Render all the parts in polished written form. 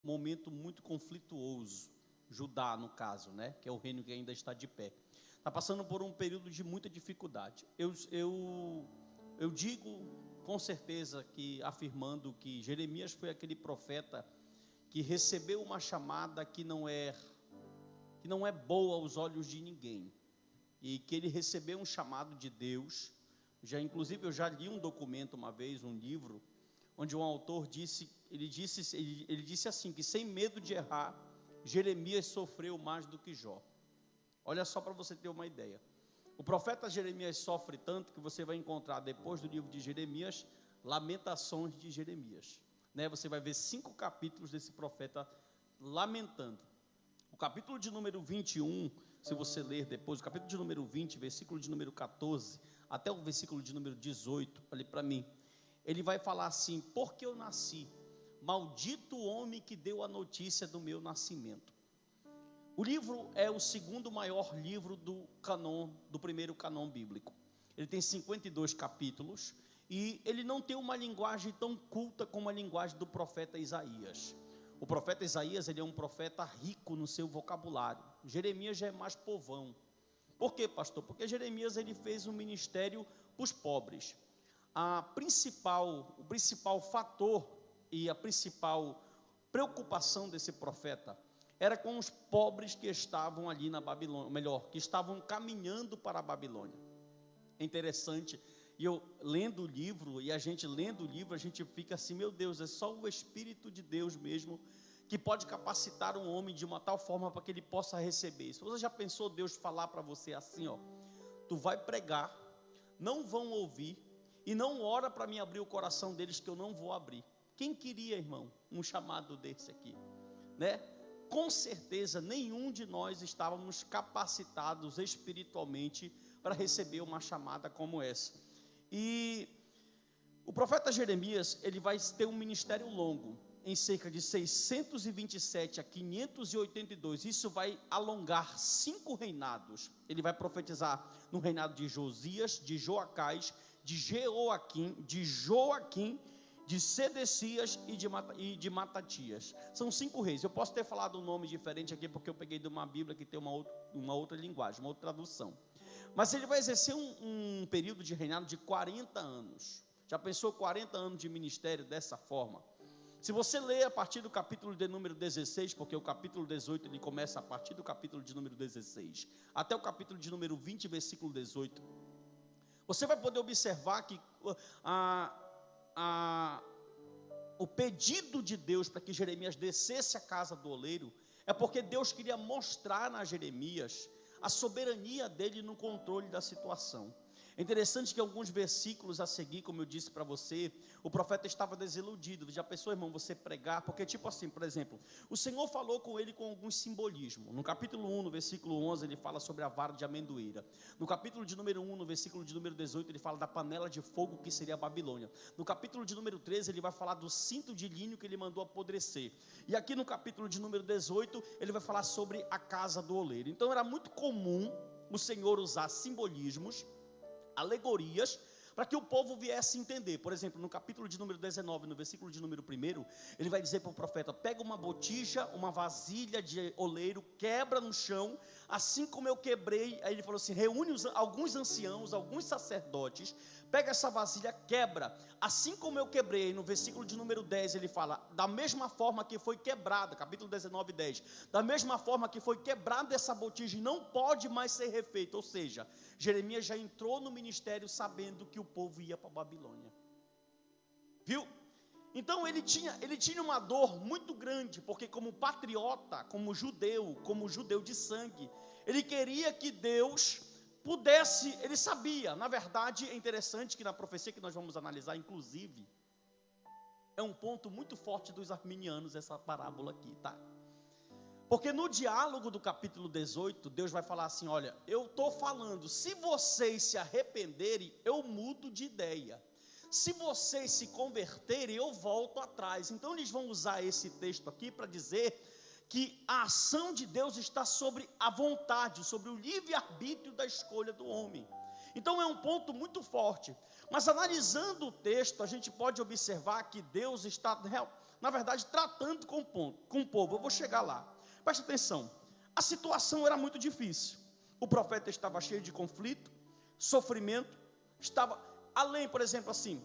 momento muito conflituoso, Judá no caso, né, que é o reino que ainda está de pé, está passando por um período de muita dificuldade. Eu digo com certeza que, afirmando que Jeremias foi aquele profeta que recebeu uma chamada que não é boa aos olhos de ninguém, e que ele recebeu um chamado de Deus. Inclusive eu já li um documento uma vez, um livro, onde um autor disse assim, que sem medo de errar, Jeremias sofreu mais do que Jó. Olha só, para você ter uma ideia, o profeta Jeremias sofre tanto que você vai encontrar depois do livro de Jeremias, Lamentações de Jeremias, né? Você vai ver 5 capítulos desse profeta lamentando. O capítulo de número 21, se você ler depois, o capítulo de número 20, versículo de número 14, até o versículo de número 18, olhe para mim, ele vai falar assim: porque eu nasci, maldito o homem que deu a notícia do meu nascimento. O livro é o segundo maior livro do primeiro canon bíblico. Ele tem 52 capítulos, e ele não tem uma linguagem tão culta como a linguagem do profeta Isaías. O profeta Isaías, ele é um profeta rico no seu vocabulário. Jeremias já é mais povão. Por quê, pastor? Porque Jeremias, ele fez um ministério para os pobres. O principal fator e a principal preocupação desse profeta era com os pobres que estavam ali na Babilônia, que estavam caminhando para a Babilônia. É interessante, e eu lendo o livro, a gente fica assim: meu Deus, é só o Espírito de Deus mesmo que pode capacitar um homem de uma tal forma para que ele possa receber isso. Você já pensou Deus falar para você assim, ó: tu vai pregar, não vão ouvir, e não ora para mim abrir o coração deles, que eu não vou abrir? Quem queria, irmão, um chamado desse aqui, né? Com certeza nenhum de nós estávamos capacitados espiritualmente para receber uma chamada como essa. E o profeta Jeremias, ele vai ter um ministério longo, em cerca de 627 a 582, isso vai alongar 5 reinados. Ele vai profetizar no reinado de Josias, de Joacás, de Jeoaquim, de Sedecias e de Matatias. São 5 reis. Eu posso ter falado um nome diferente aqui, porque eu peguei de uma Bíblia que tem uma outra linguagem, uma outra tradução. Mas ele vai exercer um período de reinado de 40 anos. Já pensou 40 anos de ministério dessa forma? Se você ler a partir do capítulo de número 16, porque o capítulo 18 ele começa a partir do capítulo de número 16, até o capítulo de número 20, versículo 18, você vai poder observar que o pedido de Deus para que Jeremias descesse à casa do oleiro é porque Deus queria mostrar a Jeremias a soberania dele no controle da situação. É interessante que alguns versículos a seguir, como eu disse para você, o profeta estava desiludido. Já pensou, irmão, você pregar? Porque tipo assim, por exemplo, o Senhor falou com ele com alguns simbolismos. No capítulo 1, no versículo 11, ele fala sobre a vara de amendoeira. No capítulo de número 1, no versículo de número 18, ele fala da panela de fogo que seria a Babilônia. No capítulo de número 13, ele vai falar do cinto de linho que ele mandou apodrecer. E aqui no capítulo de número 18, ele vai falar sobre a casa do oleiro. Então era muito comum o Senhor usar simbolismos, alegorias, para que o povo viesse entender. Por exemplo, no capítulo de número 19, no versículo de número 1, ele vai dizer para o profeta: pega uma botija, uma vasilha de oleiro, quebra no chão, assim como eu quebrei. Aí ele falou assim: reúne alguns anciãos, alguns sacerdotes, pega essa vasilha, quebra, assim como eu quebrei. No versículo de número 10 ele fala: da mesma forma que foi quebrada, capítulo 19, 10, da mesma forma que foi quebrada essa botija, e não pode mais ser refeita. Ou seja, Jeremias já entrou no ministério sabendo que o povo ia para a Babilônia. Viu? Então ele tinha uma dor muito grande, porque como patriota, como judeu de sangue, ele queria que Deus pudesse, ele sabia. Na verdade, é interessante que na profecia que nós vamos analisar, inclusive, é um ponto muito forte dos arminianos essa parábola aqui, tá? Porque no diálogo do capítulo 18, Deus vai falar assim: olha, eu estou falando, se vocês se arrependerem, eu mudo de ideia. Se vocês se converterem, eu volto atrás. Então eles vão usar esse texto aqui para dizer que a ação de Deus está sobre a vontade, sobre o livre-arbítrio da escolha do homem. Então é um ponto muito forte. Mas analisando o texto, a gente pode observar que Deus está na verdade, tratando com o povo. Eu vou chegar lá. Preste atenção. A situação era muito difícil. O profeta estava cheio de conflito, sofrimento, estava além, por exemplo, assim,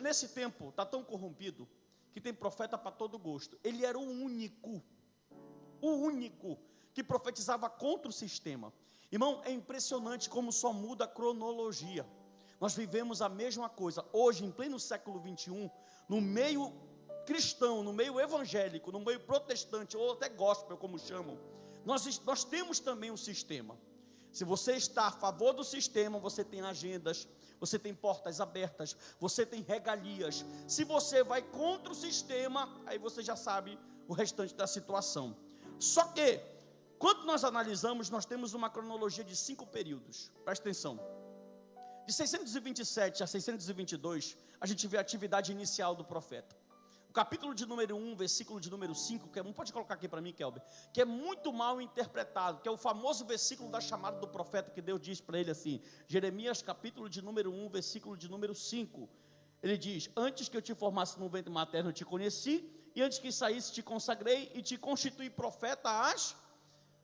nesse tempo, está tão corrompido, que tem profeta para todo gosto. Ele era o único que profetizava contra o sistema. Irmão, é impressionante como só muda a cronologia. Nós vivemos a mesma coisa. Hoje, em pleno século 21, no meio cristão, no meio evangélico, no meio protestante, ou até gospel, como chamam, nós temos também um sistema. Se você está a favor do sistema, você tem agendas, você tem portas abertas, você tem regalias. Se você vai contra o sistema, aí você já sabe o restante da situação. Só que, quando nós analisamos, nós temos uma cronologia de 5 períodos. Presta atenção. De 627 a 622, a gente vê a atividade inicial do profeta. O capítulo de número 1, versículo de número 5, pode colocar aqui para mim, Kelber, que é muito mal interpretado, que é o famoso versículo da chamada do profeta, que Deus diz para ele assim, Jeremias capítulo de número 1, versículo de número 5, ele diz, antes que eu te formasse no ventre materno, eu te conheci, e antes que saísse, te consagrei, e te constituí profeta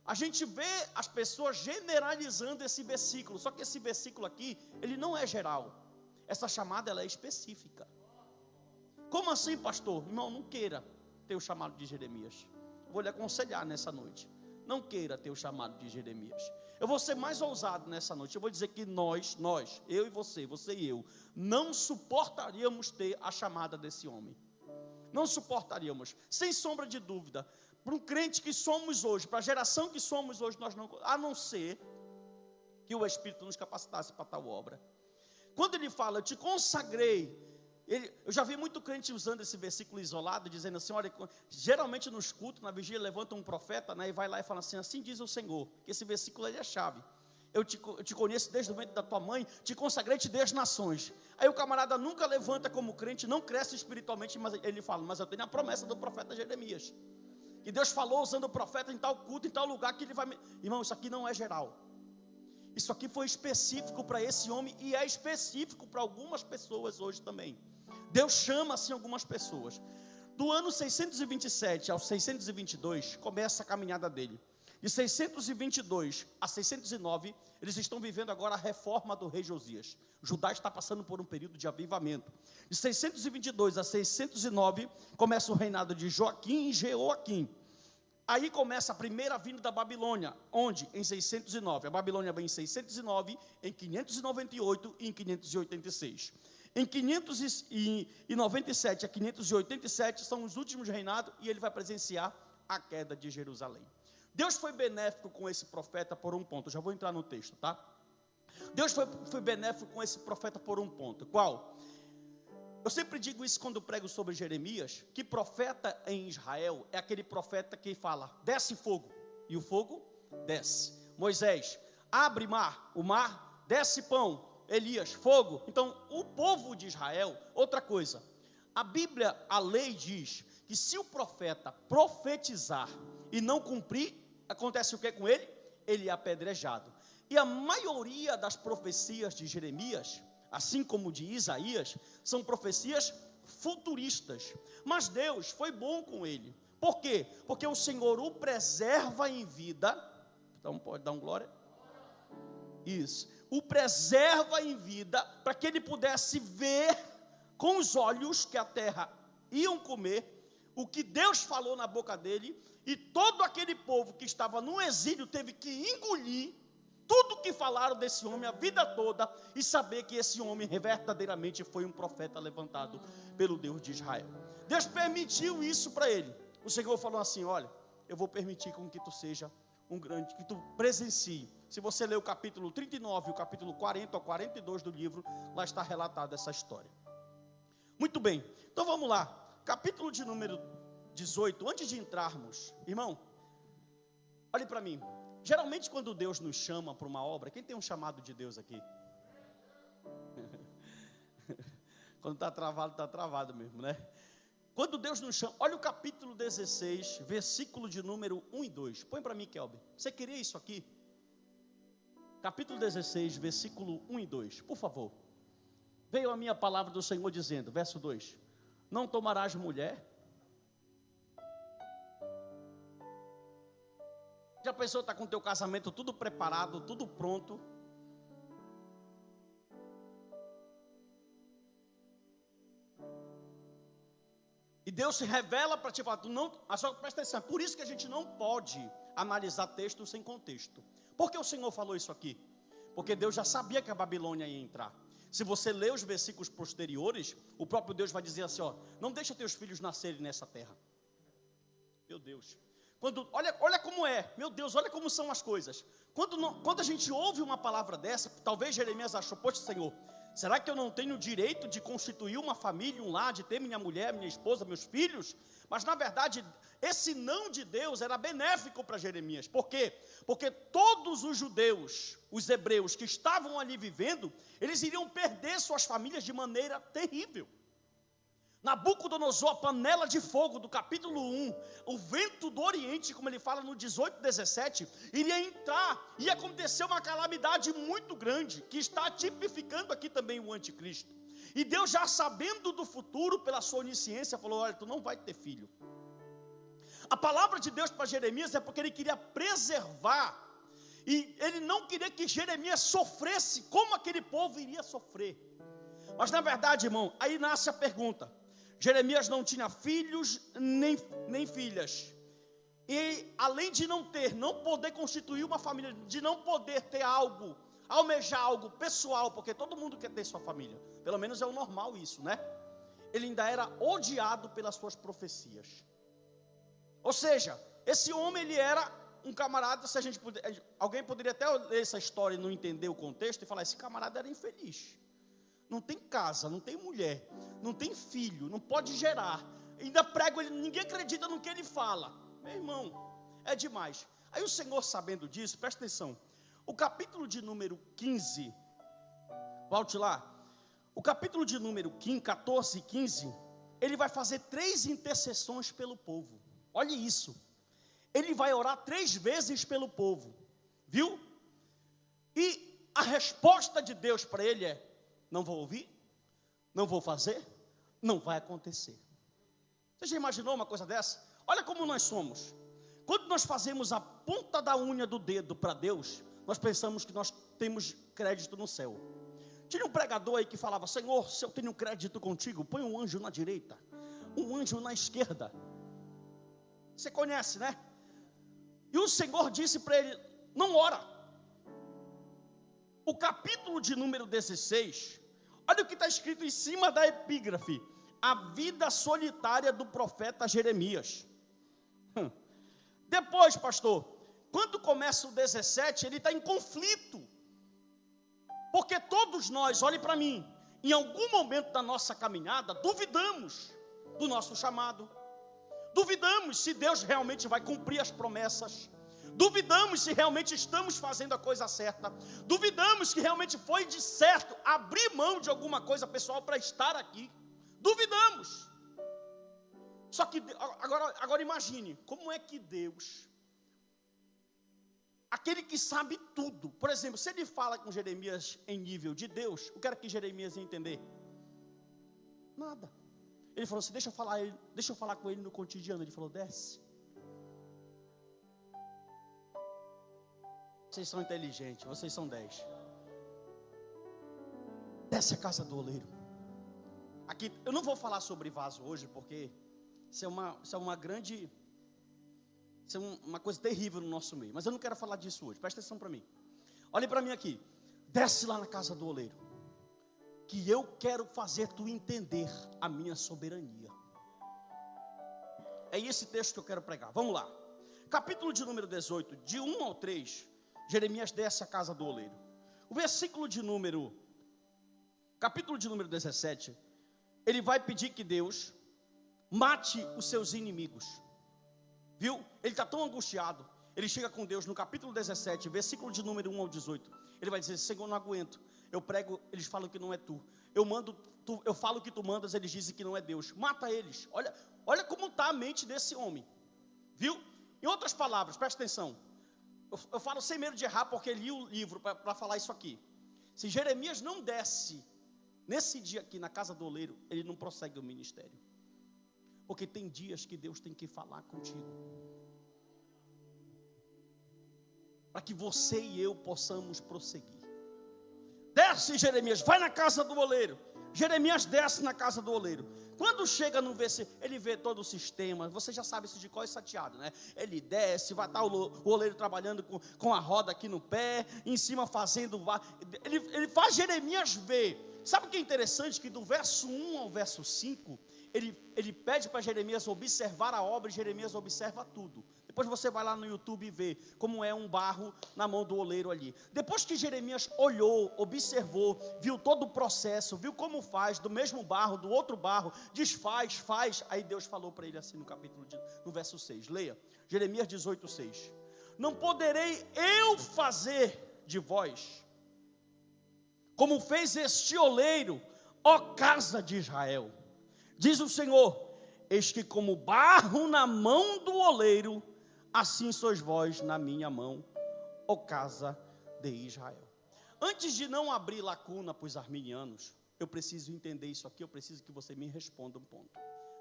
A gente vê as pessoas generalizando esse versículo, só que esse versículo aqui, ele não é geral, essa chamada ela é específica. Como assim, pastor? Irmão, não queira ter o chamado de Jeremias. Vou lhe aconselhar nessa noite. Não queira ter o chamado de Jeremias. Eu vou ser mais ousado nessa noite. Eu vou dizer que nós, eu e você e eu, não suportaríamos ter a chamada desse homem. Não suportaríamos, sem sombra de dúvida. Para um crente que somos hoje, para a geração que somos hoje, nós não, a não ser que o Espírito nos capacitasse para tal obra. Quando ele fala, eu te consagrei, eu já vi muito crente usando esse versículo isolado, dizendo assim, olha, geralmente nos cultos, na vigília, levanta um profeta, né, e vai lá e fala assim diz o Senhor, que esse versículo é a chave. Eu te conheço desde o ventre da tua mãe, te consagrei, te dei as nações. Aí o camarada nunca levanta como crente, não cresce espiritualmente, mas ele fala, mas eu tenho a promessa do profeta Jeremias. Que Deus falou usando o profeta em tal culto, em tal lugar, que ele vai... Irmão, isso aqui não é geral. Isso aqui foi específico para esse homem, e é específico para algumas pessoas hoje também. Deus chama assim algumas pessoas. Do ano 627 ao 622, começa a caminhada dele. De 622 a 609, eles estão vivendo agora a reforma do rei Josias. Judá está passando por um período de avivamento. De 622 a 609, começa o reinado de Joaquim e Jeoaquim. Aí começa a primeira vinda da Babilônia, onde? Em 609. A Babilônia vem em 609, em 598 e em 586. Em 597 a 587 são os últimos reinados e ele vai presenciar a queda de Jerusalém. Deus foi benéfico com esse profeta por um ponto. Eu já vou entrar no texto, tá? Deus foi benéfico com esse profeta por um ponto. Qual? Eu sempre digo isso quando prego sobre Jeremias, que profeta em Israel é aquele profeta que fala, desce fogo, e o fogo desce. Moisés, abre mar, o mar desce pão. Elias, fogo. Então, o povo de Israel, outra coisa, a Bíblia, a lei diz que se o profeta profetizar e não cumprir, acontece o que com ele? Ele é apedrejado. E a maioria das profecias de Jeremias, assim como de Isaías, são profecias futuristas. Mas Deus foi bom com ele. Por quê? Porque o Senhor o preserva em vida. Então, pode dar um glória? Isso. O preserva em vida, para que ele pudesse ver com os olhos que a terra iam comer, o que Deus falou na boca dele, e todo aquele povo que estava no exílio teve que engolir tudo que falaram desse homem a vida toda, e saber que esse homem verdadeiramente foi um profeta levantado pelo Deus de Israel. Deus permitiu isso para ele. O Senhor falou assim, olha, eu vou permitir com que tu seja um grande, que tu presencie. Se você ler o capítulo 39 e o capítulo 40 ao 42 do livro, lá está relatada essa história. Muito bem, então vamos lá. Capítulo de número 18, antes de entrarmos, irmão, olhe para mim. Geralmente quando Deus nos chama para uma obra, quem tem um chamado de Deus aqui? Quando está travado mesmo, né? Quando Deus nos chama, olha o capítulo 16, versículo de número 1 e 2. Põe para mim, Kelber. Você queria isso aqui? Capítulo 16, versículo 1 e 2. Por favor. Veio a minha palavra do Senhor dizendo, verso 2. Não tomarás mulher Já pensou estar com o teu casamento tudo preparado, tudo pronto? E Deus se revela para te falar, só presta atenção, é por isso que a gente não pode analisar texto sem contexto. Por que o Senhor falou isso aqui? Porque Deus já sabia que a Babilônia ia entrar. Se você ler os versículos posteriores, o próprio Deus vai dizer assim, não deixa teus filhos nascerem nessa terra. Meu Deus. Olha como é, meu Deus, olha como são as coisas. Quando a gente ouve uma palavra dessa, talvez Jeremias achou, poxa Senhor, será que eu não tenho o direito de constituir uma família, um lar, de ter minha mulher, minha esposa, meus filhos? Mas na verdade, esse não de Deus era benéfico para Jeremias. Por quê? Porque todos os judeus, os hebreus que estavam ali vivendo, eles iriam perder suas famílias de maneira terrível. Nabucodonosor, a panela de fogo do capítulo 1, o vento do Oriente, como ele fala no 18, 17, iria entrar, ia acontecer uma calamidade muito grande, que está tipificando aqui também o anticristo. E Deus, já sabendo do futuro, pela sua onisciência, falou, olha, tu não vai ter filho. A palavra de Deus para Jeremias é porque ele queria preservar, e ele não queria que Jeremias sofresse como aquele povo iria sofrer. Mas na verdade, irmão, aí nasce a pergunta. Jeremias não tinha filhos nem filhas. E além de não poder constituir uma família, de não poder ter algo, almejar algo pessoal, porque todo mundo quer ter sua família. Pelo menos é o normal isso, né? Ele ainda era odiado pelas suas profecias. Ou seja, esse homem, ele era um camarada, alguém poderia até ler essa história e não entender o contexto e falar, esse camarada era infeliz. Não tem casa, não tem mulher, não tem filho, não pode gerar. Ainda prego ele, ninguém acredita no que ele fala. Meu irmão, é demais. Aí o Senhor, sabendo disso, presta atenção. O capítulo de número 15, volte lá. O capítulo de número 15, 14 e 15, ele vai fazer 3 intercessões pelo povo. Olha isso. Ele vai orar 3 vezes pelo povo. Viu? E a resposta de Deus para ele é, não vou ouvir, não vou fazer, não vai acontecer. Você já imaginou uma coisa dessa? Olha como nós somos. Quando nós fazemos a ponta da unha do dedo para Deus, nós pensamos que nós temos crédito no céu. Tinha um pregador aí que falava, Senhor, se eu tenho crédito contigo, põe um anjo na direita, um anjo na esquerda. Você conhece, né? E o Senhor disse para ele, não ora. O capítulo de número 16, olha o que está escrito em cima da epígrafe, a vida solitária do profeta Jeremias. Depois, pastor, quando começa o 17, ele está em conflito, porque todos nós, olhe para mim, em algum momento da nossa caminhada, duvidamos do nosso chamado, duvidamos se Deus realmente vai cumprir as promessas, duvidamos se realmente estamos fazendo a coisa certa, duvidamos que realmente foi de certo abrir mão de alguma coisa pessoal para estar aqui, duvidamos. Só que agora imagine, como é que Deus, aquele que sabe tudo, por exemplo, se ele fala com Jeremias em nível de Deus, o que era que Jeremias ia entender? Nada. Ele falou assim, deixa eu falar com ele no cotidiano. Ele falou, desce. Vocês são inteligentes, vocês são 10. Desce a casa do oleiro. Aqui, eu não vou falar sobre vaso hoje, porque isso é uma grande, isso é uma coisa terrível no nosso meio. Mas eu não quero falar disso hoje, presta atenção para mim. Olhe para mim aqui, desce lá na casa do oleiro, que eu quero fazer tu entender a minha soberania. É esse texto que eu quero pregar, vamos lá. Capítulo de número 18, de 1 ao 3, Jeremias desce a casa do oleiro. O capítulo de número 17, ele vai pedir que Deus mate os seus inimigos. Viu? Ele está tão angustiado. Ele chega com Deus no capítulo 17, versículo de número 1 ao 18. Ele vai dizer, Senhor, não aguento. Eu prego, eles falam que não é tu. Eu falo que tu mandas, eles dizem que não é Deus. Mata eles. Olha como está a mente desse homem. Viu? Em outras palavras, presta atenção. Eu falo sem medo de errar, porque li o livro para falar isso aqui. Se Jeremias não desce nesse dia aqui na casa do oleiro, ele não prossegue o ministério. Porque tem dias que Deus tem que falar contigo. para que você e eu possamos prosseguir. Desce, Jeremias, vai na casa do oleiro. Jeremias desce na casa do oleiro. Quando chega no versículo, ele vê todo o sistema. Você já sabe isso de cor e salteado, né? Ele desce, vai estar o oleiro trabalhando com a roda aqui no pé, em cima fazendo. Ele faz Jeremias ver. Sabe o que é interessante? Que do verso 1 ao verso 5, ele pede para Jeremias observar a obra, e Jeremias observa tudo. Depois você vai lá no YouTube e vê como é um barro na mão do oleiro ali. Depois que Jeremias olhou, observou, viu todo o processo, viu como faz, do mesmo barro, do outro barro, desfaz, faz. Aí Deus falou para ele assim no verso 6. Leia, Jeremias 18, 6. Não poderei eu fazer de vós, como fez este oleiro, ó casa de Israel. Diz o Senhor, eis que como barro na mão do oleiro, assim sois vós na minha mão, ó casa de Israel. Antes de não abrir lacuna para os arminianos, eu preciso entender isso aqui, eu preciso que você me responda um ponto.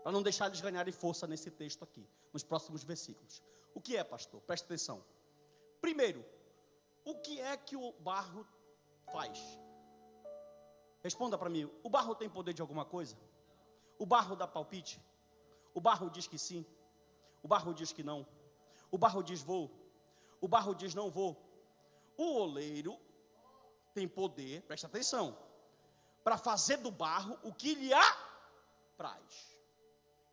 Para não deixar eles ganharem força nesse texto aqui, nos próximos versículos. O que é, pastor? Presta atenção. Primeiro, o que é que o barro faz? Responda para mim, o barro tem poder de alguma coisa? O barro dá palpite? O barro diz que sim? O barro diz que não? O barro diz vou? O barro diz não vou? O oleiro tem poder, presta atenção, para fazer do barro o que lhe apraz.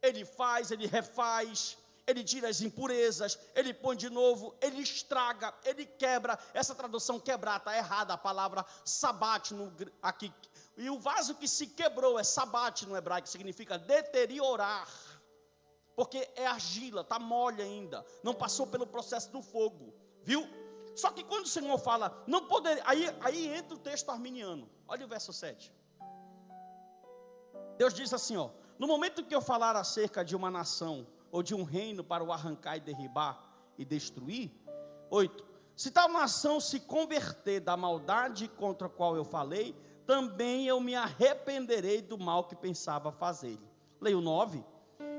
Ele faz, ele refaz, ele tira as impurezas, ele põe de novo, ele estraga, ele quebra. Essa tradução quebrar está errada, a palavra sabate aqui. E o vaso que se quebrou é sabate no hebraico, que significa deteriorar. Porque é argila, está mole ainda, não passou pelo processo do fogo, viu? Só que quando o Senhor fala, não poderia, aí entra o texto arminiano, olha o verso 7. Deus diz assim, ó, no momento que eu falar acerca de uma nação, ou de um reino para o arrancar e derribar e destruir, 8, se tal nação se converter da maldade contra a qual eu falei, também eu me arrependerei do mal que pensava fazer-lhe. Leia o 9.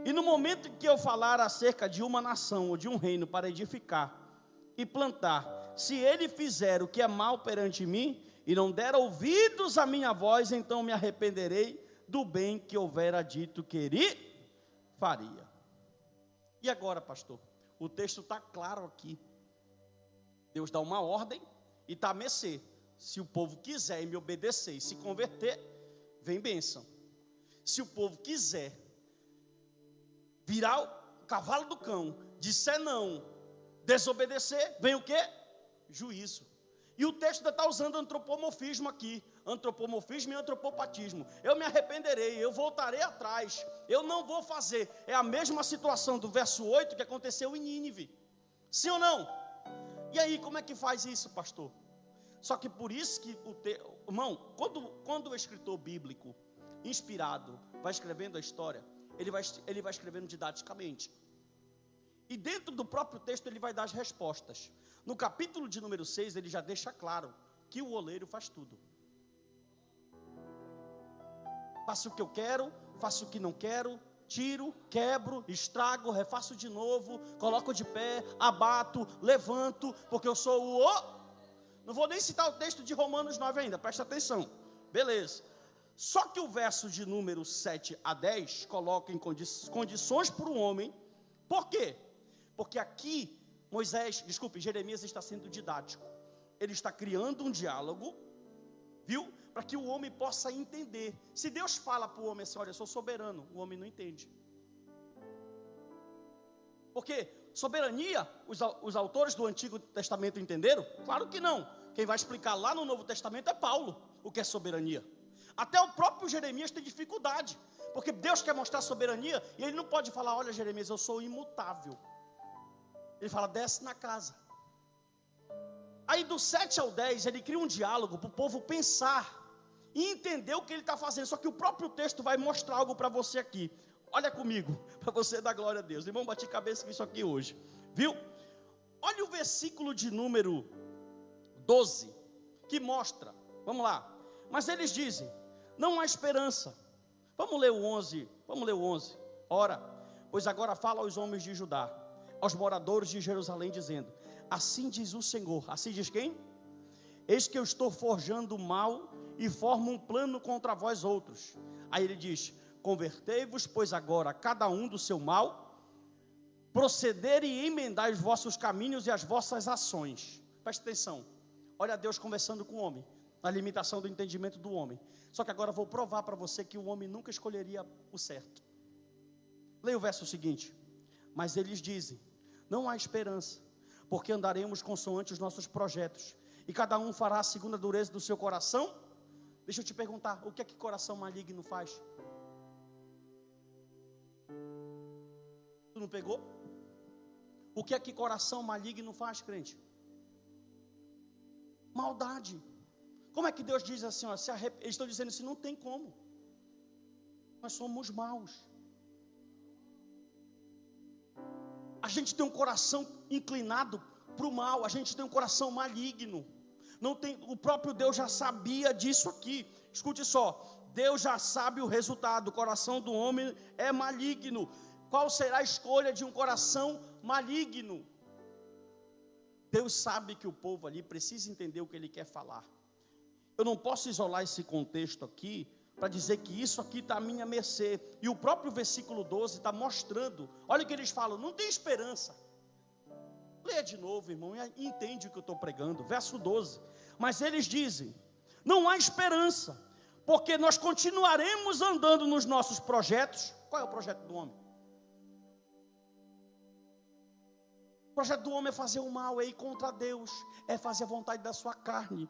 E no momento que eu falar acerca de uma nação ou de um reino para edificar e plantar, se ele fizer o que é mal perante mim e não der ouvidos à minha voz, então me arrependerei do bem que houvera dito que ele faria. E agora, pastor? O texto está claro aqui. Deus dá uma ordem e está a mercê. Se o povo quiser me obedecer e se converter, vem bênção. Se o povo quiser virar o cavalo do cão, disser não, desobedecer, vem o quê? Juízo. E o texto está usando antropomorfismo aqui, antropomorfismo e antropopatismo. Eu me arrependerei, eu voltarei atrás, eu não vou fazer. É a mesma situação do verso 8 que aconteceu em Nínive. Sim ou não? E aí, como é que faz isso, pastor? Só que por isso que, irmão, quando o escritor bíblico, inspirado, vai escrevendo a história, ele vai escrevendo didaticamente. E dentro do próprio texto ele vai dar as respostas. No capítulo de número 6, ele já deixa claro que o oleiro faz tudo. Faço o que eu quero, faço o que não quero, tiro, quebro, estrago, refaço de novo, coloco de pé, abato, levanto, porque eu sou o... Não vou nem citar o texto de Romanos 9 ainda, presta atenção. Beleza. Só que o verso de número 7 a 10 coloca em condições para o homem. Por quê? Porque aqui Jeremias está sendo didático. Ele está criando um diálogo, viu? Para que o homem possa entender. Se Deus fala para o homem assim, olha, eu sou soberano, o homem não entende. Porque soberania, os autores do Antigo Testamento entenderam? Claro que não. Quem vai explicar lá no Novo Testamento é Paulo, o que é soberania. Até o próprio Jeremias tem dificuldade, porque Deus quer mostrar soberania, e ele não pode falar, olha Jeremias, eu sou imutável. Ele fala, desce na casa. Aí do 7 ao 10, ele cria um diálogo para o povo pensar, e entender o que ele está fazendo, só que o próprio texto vai mostrar algo para você aqui. Olha comigo, para você dar glória a Deus. Irmão, bati cabeça com isso aqui hoje. Viu? Olha o versículo de número 12, que mostra. Vamos lá. Mas eles dizem, não há esperança. Vamos ler o 11. Ora, pois agora fala aos homens de Judá. aos moradores de Jerusalém, dizendo: assim diz o Senhor. Assim diz quem? Eis que eu estou forjando mal e formo um plano contra vós outros. Aí ele diz: convertei-vos, pois agora cada um do seu mal, proceder e emendai os vossos caminhos e as vossas ações. Presta atenção, olha Deus conversando com o homem, na limitação do entendimento do homem. Só que agora eu vou provar para você que o homem nunca escolheria o certo. Leia o verso seguinte: mas eles dizem: não há esperança, porque andaremos consoante os nossos projetos, e cada um fará segundo a dureza do seu coração. Deixa eu te perguntar, o que é que coração maligno faz? Tu não pegou? O que é que coração maligno faz, crente? Maldade. Como é que Deus diz assim, ó, eles estão dizendo assim, não tem como. Nós somos maus. A gente tem um coração inclinado para o mal, a gente tem um coração maligno. Não tem, o próprio Deus já sabia disso aqui. Escute só, Deus já sabe o resultado. O coração do homem é maligno. Qual será a escolha de um coração maligno? Deus sabe que o povo ali precisa entender o que ele quer falar. Eu não posso isolar esse contexto aqui para dizer que isso aqui está à minha mercê. E o próprio versículo 12 está mostrando. Olha o que eles falam: não tem esperança. Leia de novo, irmão, e entende o que eu estou pregando. Verso 12. Mas eles dizem: não há esperança, porque nós continuaremos andando nos nossos projetos. Qual é o projeto do homem? O projeto do homem é fazer o mal, é ir contra Deus, é fazer a vontade da sua carne.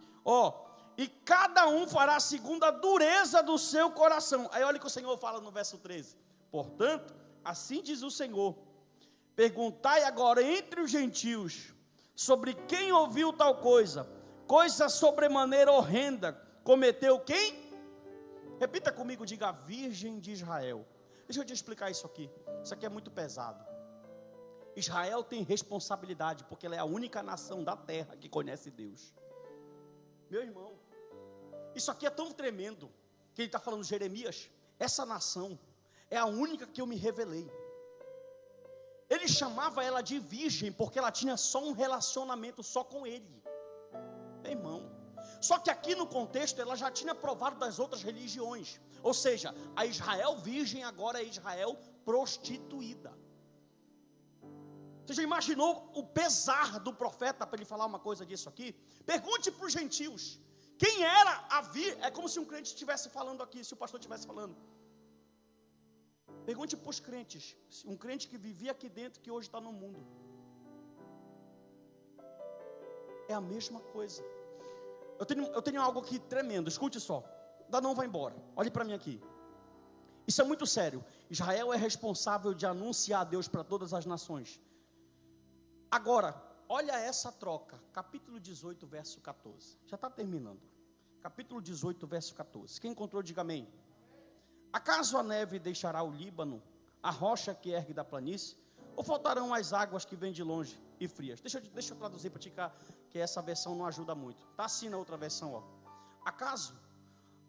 E cada um fará segundo a dureza do seu coração. Aí olha o que o Senhor fala no verso 13. Portanto, assim diz o Senhor: perguntai agora entre os gentios, sobre quem ouviu tal coisa sobremaneira horrenda, cometeu quem? Repita comigo, diga: a Virgem de Israel. Deixa eu te explicar isso aqui é muito pesado. Israel tem responsabilidade, porque ela é a única nação da terra que conhece Deus. Meu irmão, isso aqui é tão tremendo, que ele está falando, Jeremias, essa nação é a única que eu me revelei. Ele chamava ela de virgem, porque ela tinha só um relacionamento só com ele. Meu irmão, só que aqui no contexto, ela já tinha provado das outras religiões. Ou seja, a Israel virgem agora é Israel prostituída. Você já imaginou o pesar do profeta para ele falar uma coisa disso aqui? Pergunte para os gentios, quem era a virgem? É como se um crente estivesse falando aqui, se o pastor estivesse falando. Pergunte para os crentes, um crente que vivia aqui dentro, que hoje está no mundo. É a mesma coisa. Eu tenho algo aqui tremendo, escute só. Não vai embora, olhe para mim aqui. Isso é muito sério. Israel é responsável de anunciar a Deus para todas as nações. Agora, olha essa troca, capítulo 18, verso 14. Já está terminando. Capítulo 18, verso 14. Quem encontrou, diga amém. Acaso a neve deixará o Líbano, a rocha que ergue da planície? Ou faltarão as águas que vêm de longe e frias? Deixa eu traduzir para ti, que essa versão não ajuda muito. Está assim na outra versão, ó. Acaso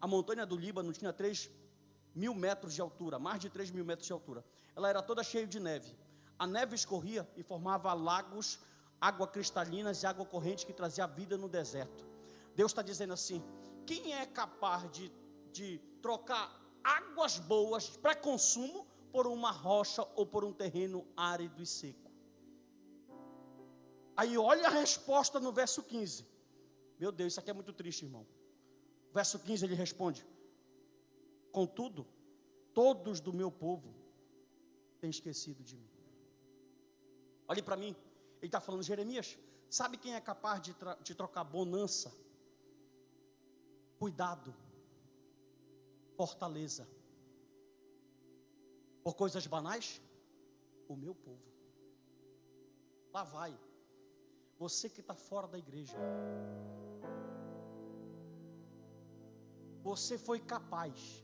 a montanha do Líbano tinha 3.000 metros de altura, mais de 3.000 metros de altura. Ela era toda cheia de neve. A neve escorria e formava lagos, água cristalinas e água corrente que trazia vida no deserto. Deus está dizendo assim: quem é capaz de trocar águas boas para consumo por uma rocha ou por um terreno árido e seco? Aí olha a resposta no verso 15. Meu Deus, isso aqui é muito triste, irmão. Verso 15 ele responde: contudo, todos do meu povo têm esquecido de mim. Olhe para mim, ele está falando, Jeremias, sabe quem é capaz de trocar bonança, cuidado, fortaleza, por coisas banais? O meu povo. Lá vai, você que está fora da igreja, você foi capaz,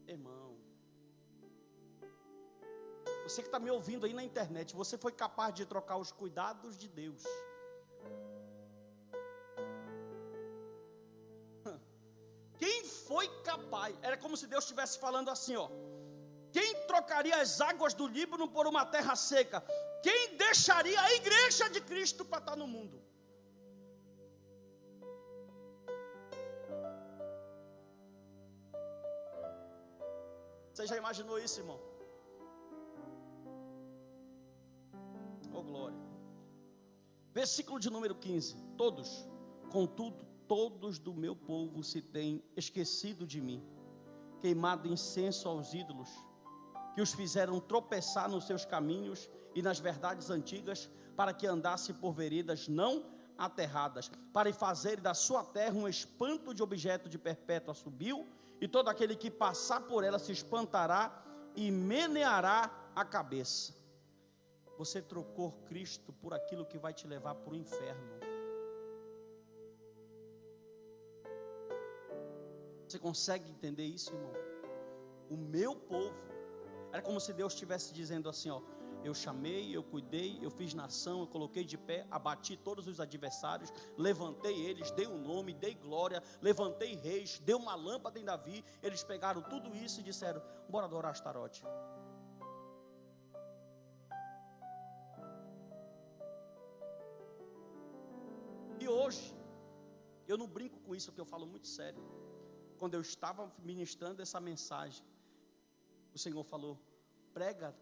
irmão, você que está me ouvindo aí na internet, você foi capaz de trocar os cuidados de Deus. Quem foi capaz? Era como se Deus estivesse falando assim, ó: Quem trocaria as águas do Líbano por uma terra seca? Quem deixaria a igreja de Cristo para estar no mundo? Você já imaginou isso, irmão? Oh, glória. Versículo de número 15. Todos, contudo, todos do meu povo se têm esquecido de mim, queimado incenso aos ídolos, que os fizeram tropeçar nos seus caminhos e nas verdades antigas, para que andasse por veredas não aterradas, para fazer da sua terra um espanto de objeto de perpétua subiu, e todo aquele que passar por ela se espantará e meneará a cabeça. Você trocou Cristo por aquilo que vai te levar para o inferno. Você consegue entender isso, irmão? O meu povo, era como se Deus estivesse dizendo assim, ó: eu chamei, eu cuidei, eu fiz nação, eu coloquei de pé, abati todos os adversários, levantei eles, dei um nome, dei glória, levantei reis, dei uma lâmpada em Davi. Eles pegaram tudo isso e disseram: bora adorar Astarote. E hoje, eu não brinco com isso, porque eu falo muito sério. Quando eu estava ministrando essa mensagem, o Senhor falou: prega,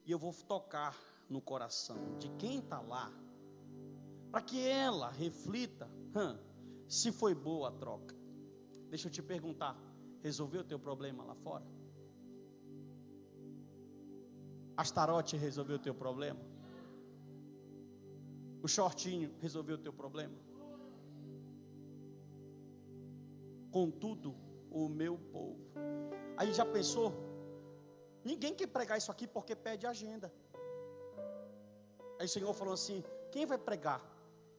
e eu vou tocar no coração de quem está lá, para que ela reflita se foi boa a troca. Deixa eu te perguntar: resolveu o teu problema lá fora? Astarote resolveu o teu problema? O shortinho resolveu o teu problema? Contudo, o meu povo. Aí já pensou? Ninguém quer pregar isso aqui porque pede agenda. Aí o Senhor falou assim: quem vai pregar?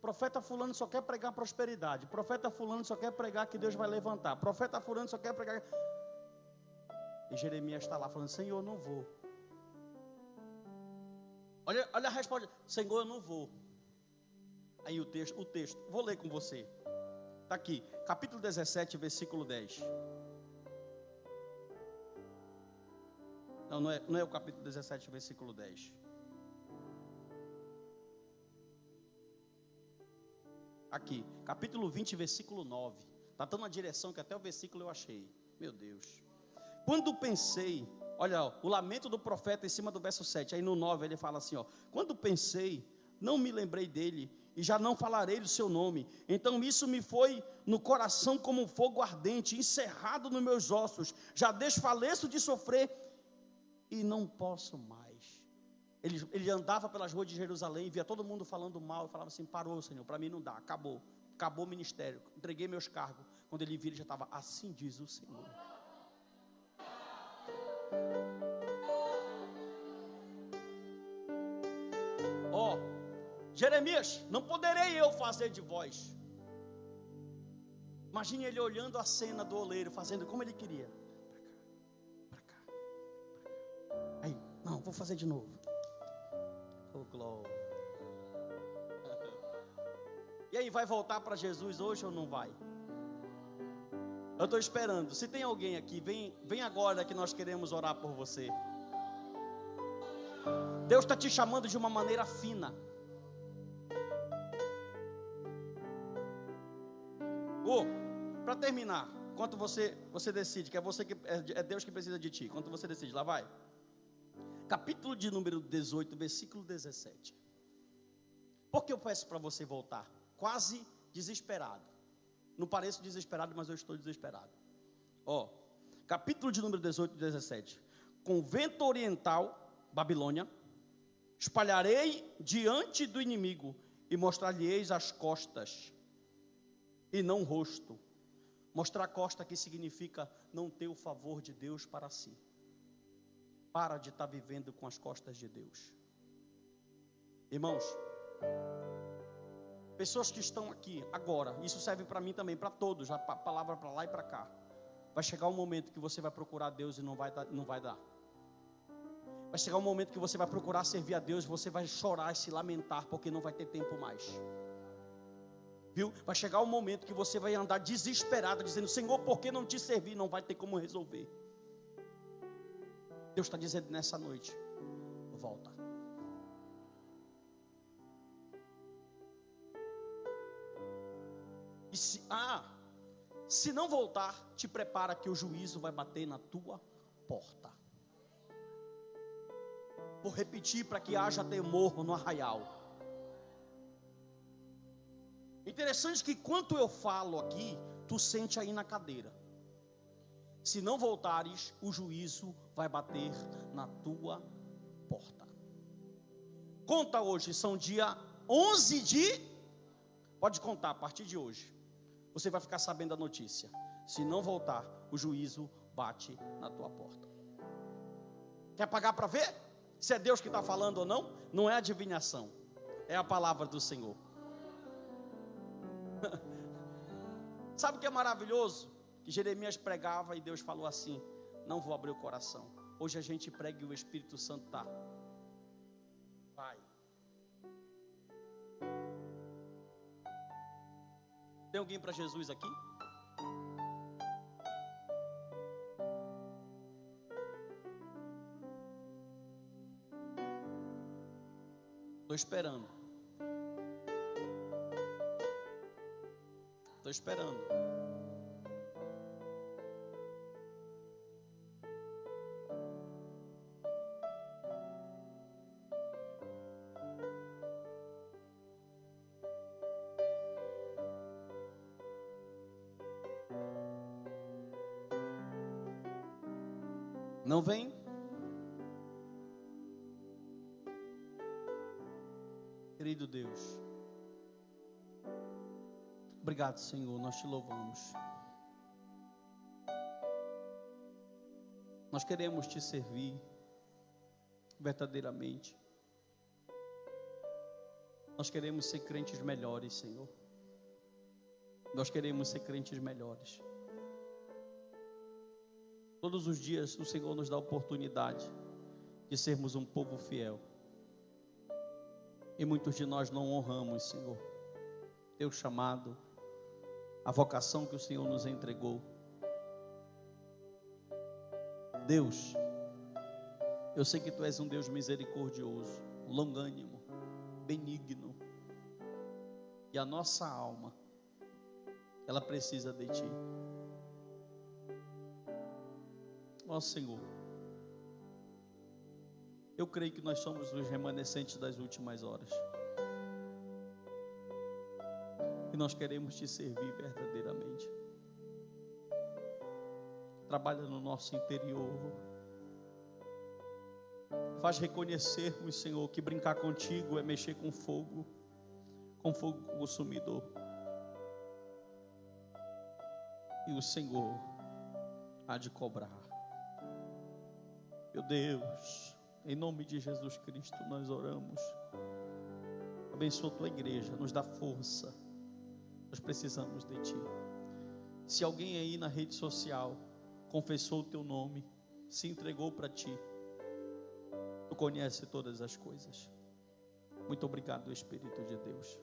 Profeta fulano só quer pregar prosperidade. Profeta fulano só quer pregar que Deus vai levantar. Profeta fulano só quer pregar. E Jeremias está lá falando: Senhor, eu não vou. Olha a resposta: Senhor, eu não vou. Aí o texto, vou ler com você. Está aqui, capítulo 17, versículo 10. Não é o capítulo 17, versículo 10. Aqui, capítulo 20, versículo 9. Está dando uma direção que até o versículo eu achei. Meu Deus. Quando pensei, olha, o lamento do profeta em cima do verso 7. Aí no 9 ele fala assim, ó: quando pensei, não me lembrei dele, e já não falarei do seu nome. Então isso me foi no coração como um fogo ardente, encerrado nos meus ossos. Já desfaleço de sofrer e não posso mais. Ele andava pelas ruas de Jerusalém, via todo mundo falando mal, e falava assim: parou, Senhor, para mim não dá, acabou o ministério, entreguei meus cargos. Quando ele vira, ele já estava: assim diz o Senhor. Jeremias, não poderei eu fazer de vós. Imagine ele olhando a cena do oleiro, fazendo como ele queria. Para cá. Aí, não, vou fazer de novo. Oh, glória. E aí, vai voltar para Jesus hoje ou não vai? Eu estou esperando. Se tem alguém aqui, vem agora que nós queremos orar por você. Deus está te chamando de uma maneira fina. Para terminar, quanto você decide, que é Deus que precisa de ti, quanto você decide, lá vai. Capítulo de número 18, versículo 17. Por que eu peço para você voltar? Quase desesperado. Não pareço desesperado, mas eu estou desesperado. Capítulo de número 18, 17. Com vento oriental, Babilônia, espalharei diante do inimigo e mostrar-lhe-eis as costas e não o rosto. Mostrar a costa aqui significa não ter o favor de Deus para si. Para de estar vivendo com as costas de Deus. Irmãos, pessoas que estão aqui agora, isso serve para mim também, para todos, a palavra para lá e para cá. Vai chegar um momento que você vai procurar Deus e não vai dar. Vai chegar um momento que você vai procurar servir a Deus, você vai chorar e se lamentar porque não vai ter tempo mais. Viu? Vai chegar um momento que você vai andar desesperado, dizendo: Senhor, por que não te servir? Não vai ter como resolver. Deus está dizendo nessa noite: volta. E se não voltar, te prepara que o juízo vai bater na tua porta. Vou repetir para que haja temor no arraial. Interessante que enquanto eu falo aqui, tu sente aí na cadeira. Se não voltares, o juízo vai bater na tua porta. Conta hoje, são dia 11 de... Pode contar a partir de hoje. Você vai ficar sabendo a notícia. Se não voltar, o juízo bate na tua porta. Quer pagar para ver? Se é Deus que está falando ou não? Não é adivinhação. É a palavra do Senhor. Sabe o que é maravilhoso? Que Jeremias pregava e Deus falou assim: não vou abrir o coração. Hoje a gente prega e o Espírito Santo está. Vai. Tem alguém para Jesus aqui? Estou esperando. Estou esperando. Não vem? Querido Deus, obrigado, Senhor, nós te louvamos. Nós queremos te servir verdadeiramente. Nós queremos ser crentes melhores, Senhor. Nós queremos ser crentes melhores. Todos os dias o Senhor nos dá a oportunidade de sermos um povo fiel. E muitos de nós não honramos, Senhor, teu chamado, a vocação que o Senhor nos entregou. Deus, eu sei que tu és um Deus misericordioso, longânimo, benigno. E a nossa alma, ela precisa de ti. Ó Senhor, eu creio que nós somos os remanescentes das últimas horas. E nós queremos te servir verdadeiramente. Trabalha no nosso interior. Faz reconhecermos, Senhor, que brincar contigo é mexer com fogo consumidor. E o Senhor há de cobrar. Meu Deus, em nome de Jesus Cristo nós oramos. Abençoa a tua igreja, nos dá força. Nós precisamos de ti. Se alguém aí na rede social confessou o teu nome, se entregou para ti, tu conhece todas as coisas. Muito obrigado, Espírito de Deus.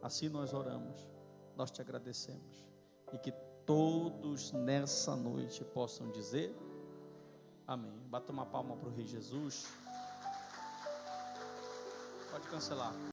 Assim nós oramos, nós te agradecemos. E que todos nessa noite possam dizer amém. Bata uma palma para o Rei Jesus. Pode cancelar.